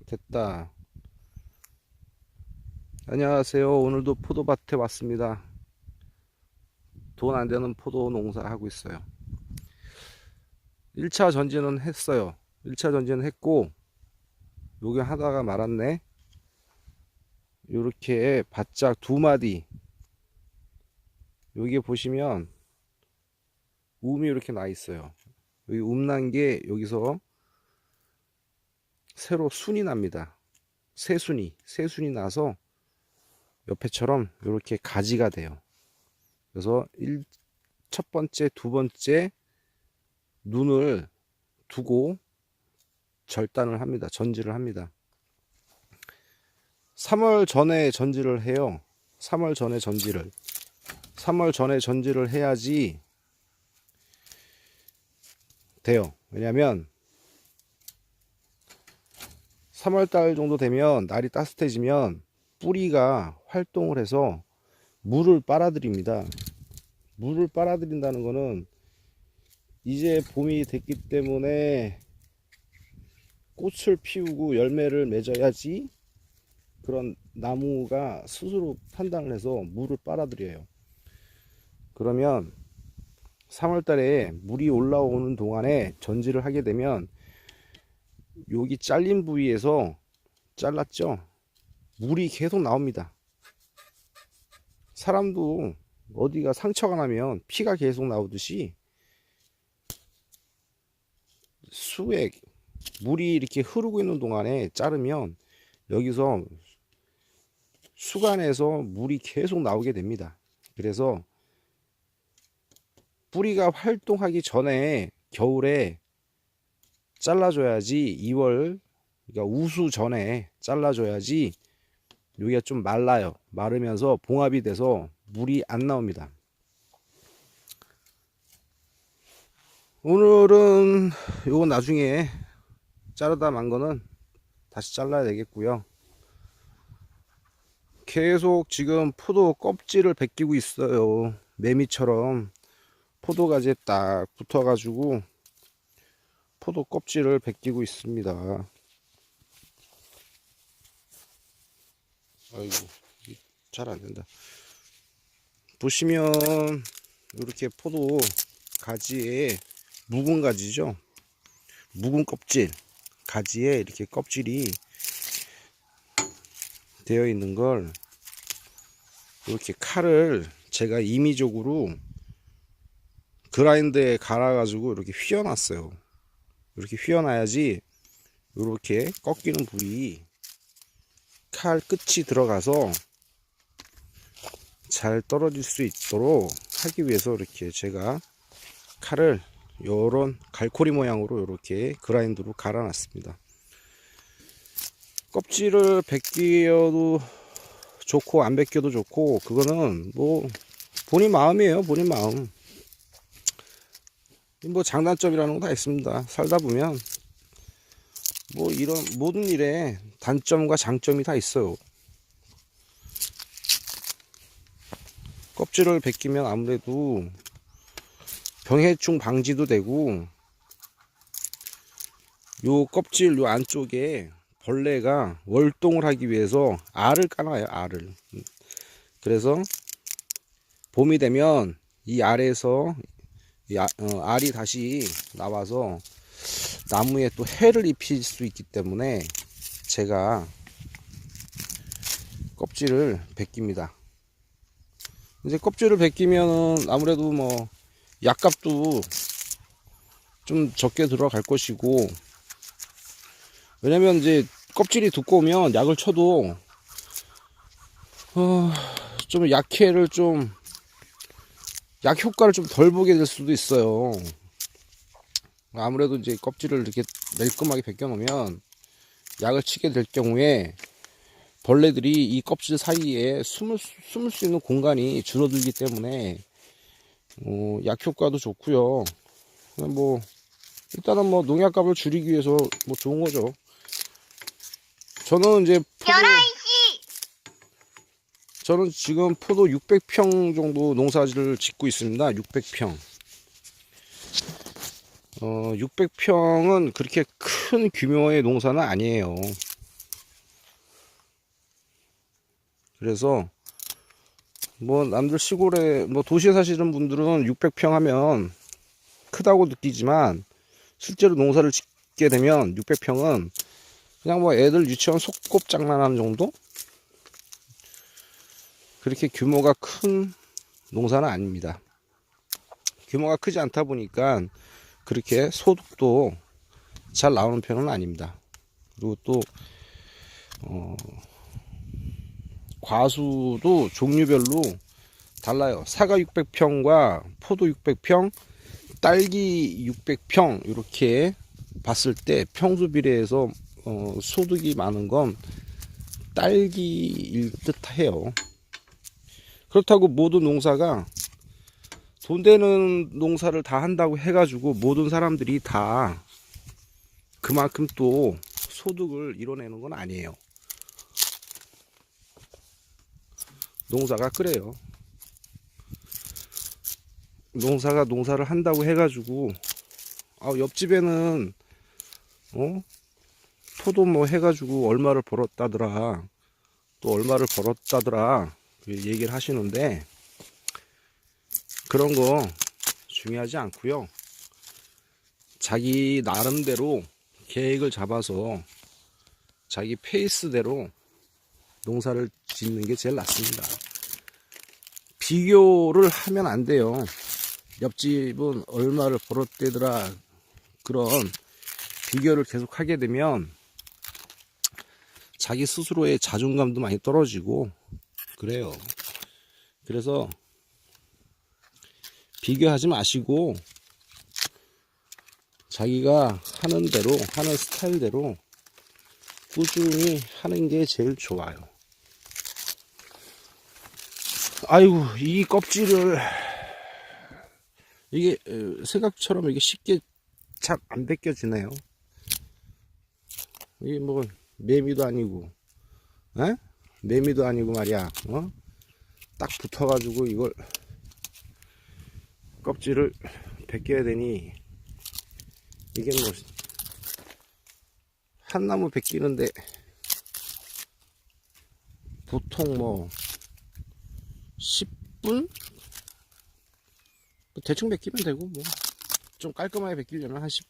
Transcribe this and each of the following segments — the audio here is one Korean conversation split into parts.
됐다. 안녕하세요. 오늘도 포도밭에 왔습니다. 돈 안 되는 포도 농사 하고 있어요. 1차 전지는 했어요. 1차 전지는 했고, 요게 하다가 말았네. 요렇게 바짝 두 마디. 여기 보시면 움이 이렇게 나 있어요. 여기 난 게 여기서 새로 순이 납니다. 새순이 나서 옆에처럼 이렇게 가지가 돼요. 그래서 첫 번째, 두 번째 눈을 두고 절단을 합니다. 전지를 합니다. 3월 전에 전지를 해요. 3월 전에 전지를. 3월 전에 전지를 해야지 돼요. 왜냐면 3월 달 정도 되면 날이 따뜻해지면 뿌리가 활동을 해서 물을 빨아들입니다. 물을 빨아들인다는 거는 이제 봄이 됐기 때문에 꽃을 피우고 열매를 맺어야지 그런 나무가 스스로 판단을 해서 물을 빨아들여요. 그러면 3월 달에 물이 올라오는 동안에 전지를 하게 되면 여기 잘린 부위에서 잘랐죠? 물이 계속 나옵니다. 사람도 어디가 상처가 나면 피가 계속 나오듯이 물이 이렇게 흐르고 있는 동안에 자르면 여기서 수간에서 물이 계속 나오게 됩니다. 그래서 뿌리가 활동하기 전에 겨울에 잘라줘야지 2월 그러니까 우수 전에 잘라줘야지 여기가 좀 말라요. 마르면서 봉합이 돼서 물이 안 나옵니다. 오늘은 요거 나중에 자르다 만 거는 다시 잘라야 되겠고요. 계속 지금 포도 껍질을 벗기고 있어요. 매미처럼 포도 가지에 딱 붙어 가지고 포도 껍질을 벗기고 있습니다. 아이고 잘 안된다. 보시면 이렇게 포도 가지에 묵은 가지죠. 묵은 껍질 가지에 이렇게 껍질이 되어 있는 걸 이렇게 칼을 제가 임의적으로 그라인더에 갈아 가지고 이렇게 휘어 놨어요. 이렇게 휘어 놔야지 이렇게 꺾이는 부위 칼 끝이 들어가서 잘 떨어질 수 있도록 하기 위해서 이렇게 제가 칼을 요런 갈고리 모양으로 이렇게 그라인더로 갈아 놨습니다. 껍질을 벗겨도 좋고 안 벗겨도 좋고 그거는 뭐 본인 마음이에요. 본인 마음. 뭐 장단점이라는 거 다 있습니다. 살다 보면 뭐 이런 모든 일에 단점과 장점이 다 있어요. 껍질을 벗기면 아무래도 병해충 방지도 되고 요 껍질 요 안쪽에 벌레가 월동을 하기 위해서 알을 까놔요. 알을. 그래서 봄이 되면 이 알에서 알이 다시 나와서 나무에 또 해를 입힐 수 있기 때문에 제가 껍질을 벗깁니다. 이제 껍질을 벗기면은 아무래도 뭐 약값도 좀 적게 들어갈 것이고, 왜냐면 이제 껍질이 두꺼우면 약을 쳐도 좀 약해를 좀 약 효과를 좀 덜 보게 될 수도 있어요. 아무래도 이제 껍질을 이렇게 매끈하게 벗겨 놓으면 약을 치게 될 경우에 벌레들이 이 껍질 사이에 숨을 수 있는 공간이 줄어들기 때문에 약 효과도 좋고요. 뭐 일단은 뭐 농약값을 줄이기 위해서 뭐 좋은 거죠. 저는 이제 저는 지금 포도 600평 정도 농사를 짓고 있습니다. 600평. 600평은 그렇게 큰 규모의 농사는 아니에요. 그래서 뭐 남들 시골에 뭐 도시에 사시는 분들은 600평 하면 크다고 느끼지만 실제로 농사를 짓게 되면 600평은 그냥 뭐 애들 유치원 소꿉장난하는 정도? 그렇게 규모가 큰 농사는 아닙니다. 규모가 크지 않다 보니까 그렇게 소득도 잘 나오는 편은 아닙니다. 그리고 또 과수도 종류별로 달라요. 사과 600평과 포도 600평, 딸기 600평 이렇게 봤을 때 평수 비례해서 소득이 많은 건 딸기일 듯 해요. 그렇다고 모든 농사가 돈 되는 농사를 다 한다고 해가지고 모든 사람들이 다 그만큼 또 소득을 이뤄내는 건 아니에요. 농사가 그래요. 농사가 농사를 한다고 해가지고 옆집에는 포도 뭐 해가지고 얼마를 벌었다더라, 또 얼마를 벌었다더라 얘기를 하시는데 그런 거 중요하지 않고요. 자기 나름대로 계획을 잡아서 자기 페이스대로 농사를 짓는 게 제일 낫습니다. 비교를 하면 안 돼요. 옆집은 얼마를 벌었대더라, 그런 비교를 계속 하게 되면 자기 스스로의 자존감도 많이 떨어지고 그래요. 그래서 비교하지 마시고 자기가 하는 대로, 하는 스타일대로 꾸준히 하는 게 제일 좋아요. 아이고, 이 껍질을 이게 생각처럼 이게 쉽게 잘 안 벗겨지네요. 이게 뭐 매미도 아니고, 매미도 아니고 말이야. 딱 붙어가지고 이걸 껍질을 벗겨야 되니 이게 뭐 한 나무 벗기는데 보통 뭐 10분? 대충 벗기면 되고, 뭐 좀 깔끔하게 벗기려면 한 10,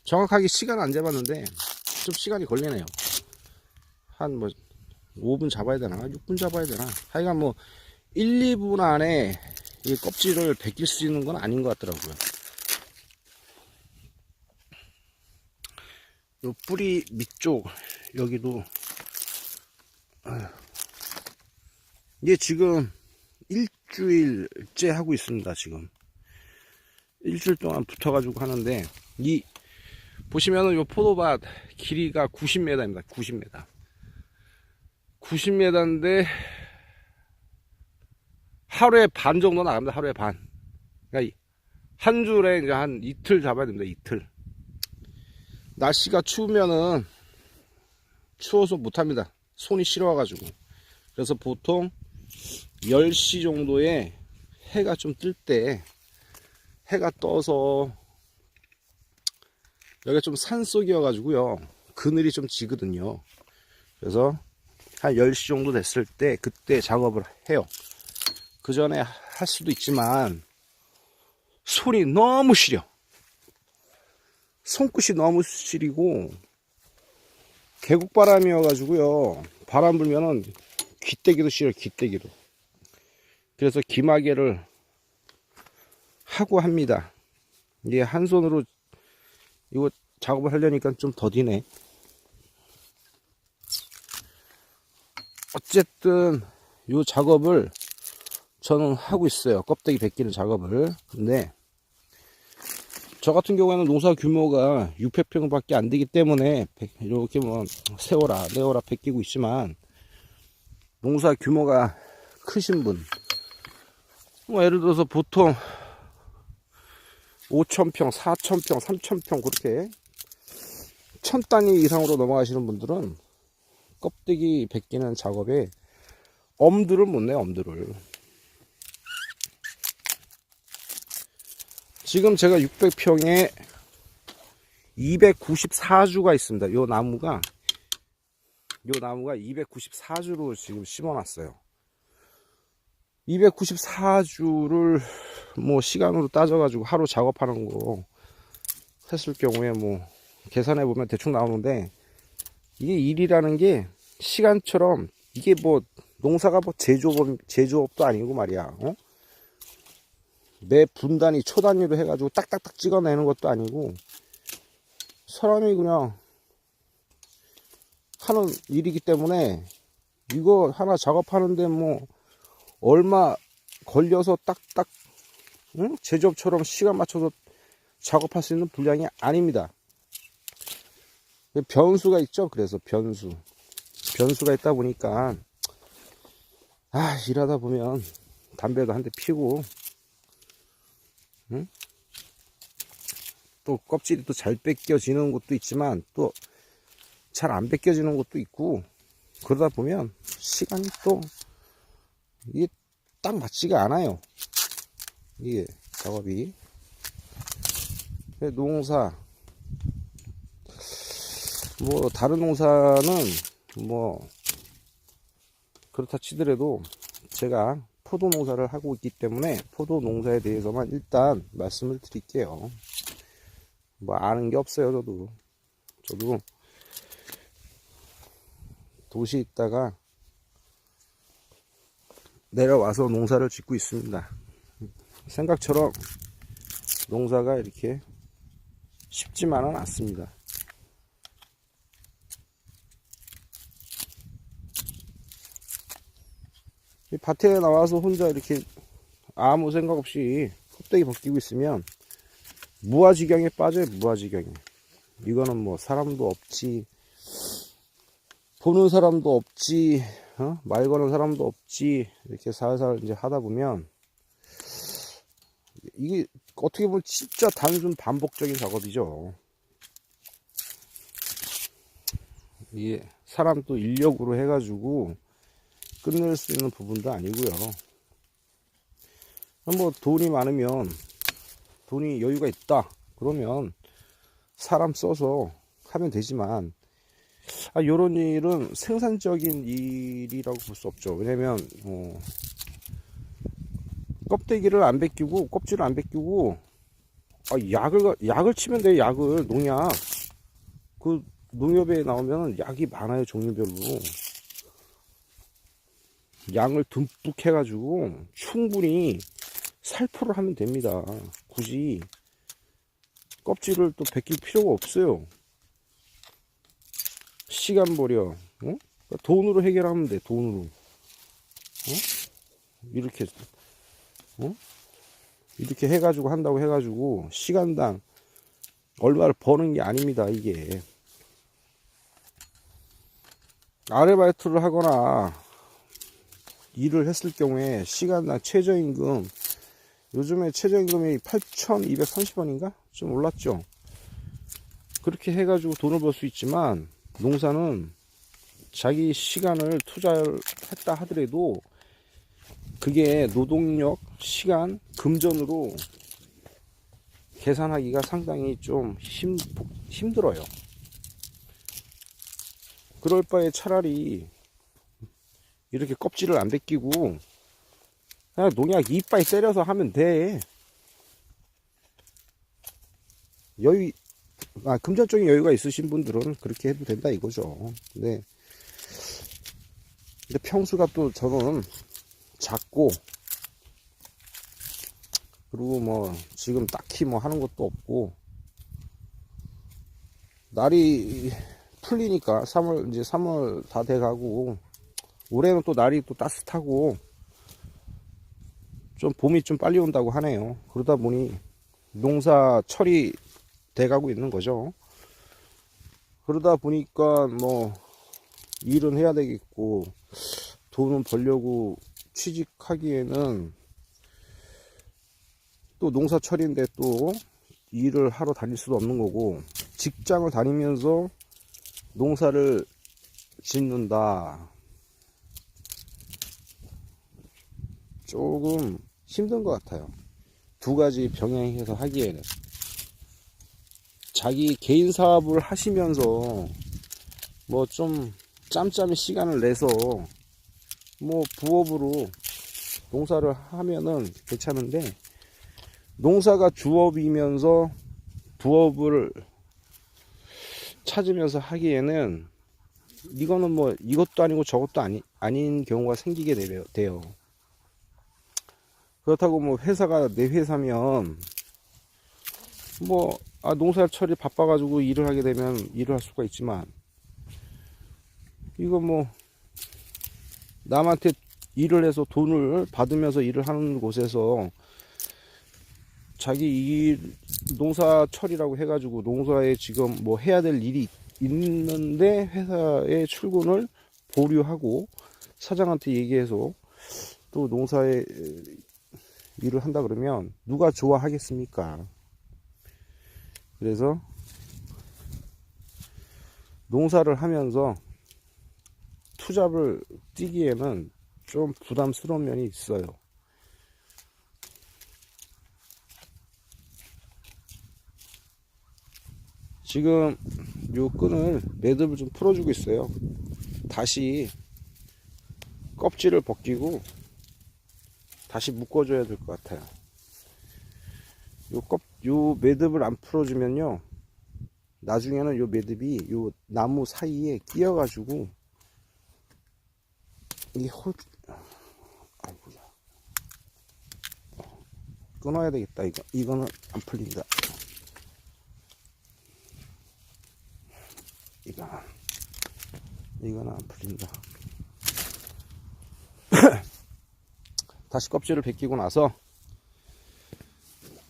정확하게 시간 안 잡았는데 좀 시간이 걸리네요. 한 뭐 5분 잡아야 되나 6분 잡아야 되나, 하여간 뭐 1, 2분 안에 이 껍질을 벗길 수 있는 건 아닌 것 같더라고요. 요 뿌리 밑쪽 여기도 이게 지금 일주일째 하고 있습니다. 지금 일주일 동안 붙어가지고 하는데, 이 보시면은 요 포도밭 길이가 90m입니다. 90m. 90m인데 하루에 반 정도 나갑니다. 하루에 반. 그러니까 한 줄에 이제 한 이틀 잡아야 됩니다. 이틀. 날씨가 추우면은 추워서 못합니다. 손이 시려워가지고. 그래서 보통 10시 정도에 해가 좀 뜰 때, 해가 떠서 여기가 좀 산속이어가지고요, 그늘이 좀 지거든요. 그래서 한 10시 정도 됐을 때 그때 작업을 해요. 그 전에 할 수도 있지만 손이 너무 시려. 손끝이 너무 시리고 계곡바람이어가지고요, 바람 불면은 귀때기도 시려요. 귀때기도. 그래서 기마개를 하고 합니다. 이게 한 손으로 이거 작업을 하려니까 좀 더디네. 어쨌든 이 작업을 저는 하고 있어요. 껍데기 벗기는 작업을. 근데 저 같은 경우에는 농사 규모가 600평 밖에 안 되기 때문에 이렇게 뭐 세워라 내워라 벗기고 있지만, 농사 규모가 크신 분, 뭐 예를 들어서 보통 5,000평, 4,000평, 3,000평 그렇게 1000단위 이상으로 넘어가시는 분들은 껍데기 벗기는 작업에 엄두를 못 내요. 엄두를. 지금 제가 600평에 294주가 있습니다. 요 나무가 294주로 지금 심어 놨어요. 294주를 뭐 시간으로 따져가지고 하루 작업하는 거 했을 경우에 뭐 계산해 보면 대충 나오는데, 이게 일이라는 게 시간처럼, 이게 뭐 농사가 뭐 제조업도 아니고 말이야. 매 분단위 초 단위로 해가지고 딱딱딱 찍어내는 것도 아니고, 사람이 그냥 하는 일이기 때문에 이거 하나 작업하는데 뭐 얼마 걸려서 딱딱 제조업처럼 시간 맞춰서 작업할 수 있는 분량이 아닙니다. 변수가 있죠. 그래서 변수가 있다 보니까 일하다 보면 담배도 한 대 피고, 또 껍질이 또 잘 벗겨지는 것도 있지만 또 잘 안 벗겨지는 것도 있고, 그러다 보면 시간이 또 이게 딱 맞지가 않아요. 이게 작업이. 농사 뭐 다른 농사는 뭐 그렇다 치더라도 제가 포도 농사를 하고 있기 때문에 포도 농사에 대해서만 일단 말씀을 드릴게요. 뭐 아는 게 없어요. 저도 도시에 있다가 내려와서 농사를 짓고 있습니다. 생각처럼 농사가 이렇게 쉽지만은 않습니다. 이 밭에 나와서 혼자 이렇게 아무 생각 없이 껍데기 벗기고 있으면 무아지경에 빠져요. 무아지경에. 이거는 뭐 사람도 없지, 보는 사람도 없지, 말 거는 사람도 없지, 이렇게 살살 이제 하다 보면 이게 어떻게 보면 진짜 단순 반복적인 작업이죠. 이게 사람 또 인력으로 해가지고 끝낼 수 있는 부분도 아니고요. 뭐 돈이 많으면, 돈이 여유가 있다 그러면 사람 써서 하면 되지만, 요런 일은 생산적인 일이라고 볼 수 없죠. 왜냐면 껍데기를 안 벗기고, 껍질을 안 벗기고, 약을 치면 돼. 약을, 농약. 그 농협에 나오면 약이 많아요. 종류별로. 양을 듬뿍 해가지고 충분히 살포를 하면 됩니다. 굳이 껍질을 또 벗길 필요가 없어요. 시간 버려. 돈으로 해결하면 돼. 돈으로. 이렇게 해가지고 한다고 해가지고 시간당 얼마를 버는 게 아닙니다. 이게 아르바이트를 하거나 일을 했을 경우에 시간당 최저임금, 요즘에 최저임금이 8,230원인가? 좀 올랐죠. 그렇게 해가지고 돈을 벌 수 있지만, 농사는 자기 시간을 투자를 했다 하더라도 그게 노동력, 시간, 금전으로 계산하기가 상당히 좀 힘들어요. 그럴 바에 차라리 이렇게 껍질을 안 벗기고 그냥 농약 이빨 때려서 하면 돼. 금전적인 여유가 있으신 분들은 그렇게 해도 된다 이거죠. 근데 평수가 또 저는 작고, 그리고 뭐 지금 딱히 뭐 하는 것도 없고, 날이 풀리니까 3월 다 돼가고, 올해는 또 날이 또 따뜻하고 좀 봄이 좀 빨리 온다고 하네요. 그러다 보니 농사철이 돼가고 있는 거죠. 그러다 보니까 뭐 일은 해야 되겠고, 돈은 벌려고 취직하기에는 또 농사철인데 또 일을 하러 다닐 수도 없는 거고, 직장을 다니면서 농사를 짓는다, 조금 힘든 것 같아요. 두 가지 병행해서 하기에는. 자기 개인 사업을 하시면서 뭐 좀 짬짬이 시간을 내서 뭐 부업으로 농사를 하면은 괜찮은데, 농사가 주업이면서 부업을 찾으면서 하기에는 이거는 뭐 이것도 아니고 저것도 아닌 경우가 생기게 돼요. 그렇다고 뭐 회사가 내 회사면 뭐 농사철이 바빠가지고 일을 하게 되면 일을 할 수가 있지만, 이거 뭐 남한테 일을 해서 돈을 받으면서 일을 하는 곳에서 자기 일 농사철이라고 해가지고 농사에 지금 뭐 해야 될 일이 있는데 회사에 출근을 보류하고 사장한테 얘기해서 또 농사에 일을 한다 그러면 누가 좋아하겠습니까? 그래서 농사를 하면서 투잡을 뛰기에는 좀 부담스러운 면이 있어요. 지금 요 끈을 매듭을 좀 풀어주고 있어요. 다시 껍질을 벗기고 다시 묶어줘야 될 것 같아요. 요 매듭을 안 풀어주면요, 나중에는 요 매듭이 요 나무 사이에 끼어가지고 이 아이고야, 끊어야 되겠다. 이거는 안 풀린다. 이거는 안 풀린다. 다시 껍질을 벗기고 나서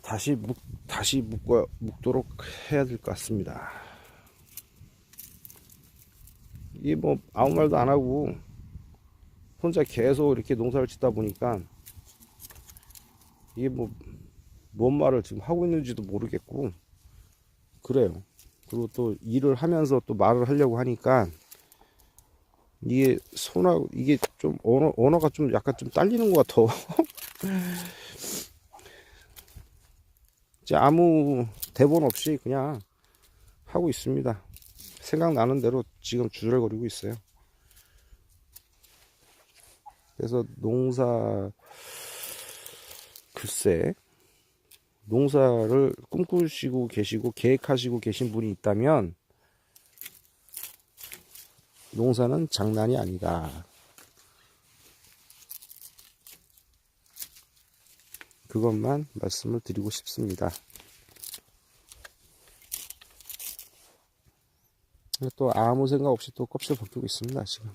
다시 묶도록 해야 될 것 같습니다. 이게 뭐 아무 말도 안 하고 혼자 계속 이렇게 농사를 짓다 보니까 이게 뭐 뭔 말을 지금 하고 있는지도 모르겠고 그래요. 그리고 또 일을 하면서 또 말을 하려고 하니까 이게 손하고 이게 좀 언어가 좀 약간 좀 딸리는 것 같아. 이제 아무 대본 없이 그냥 하고 있습니다. 생각나는 대로 지금 주절거리고 있어요. 그래서 글쎄, 농사를 꿈꾸시고 계시고 계획하시고 계신 분이 있다면 농사는 장난이 아니다. 그것만 말씀을 드리고 싶습니다. 또 아무 생각 없이 또 껍질 벗기고 있습니다, 지금.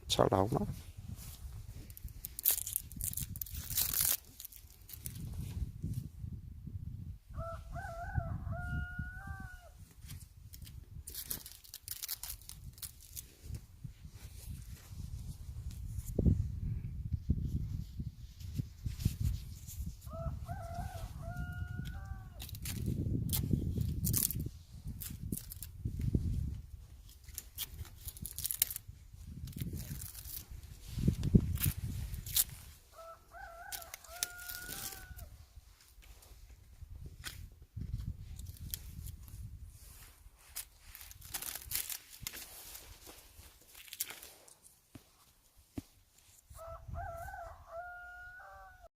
잘 나오나?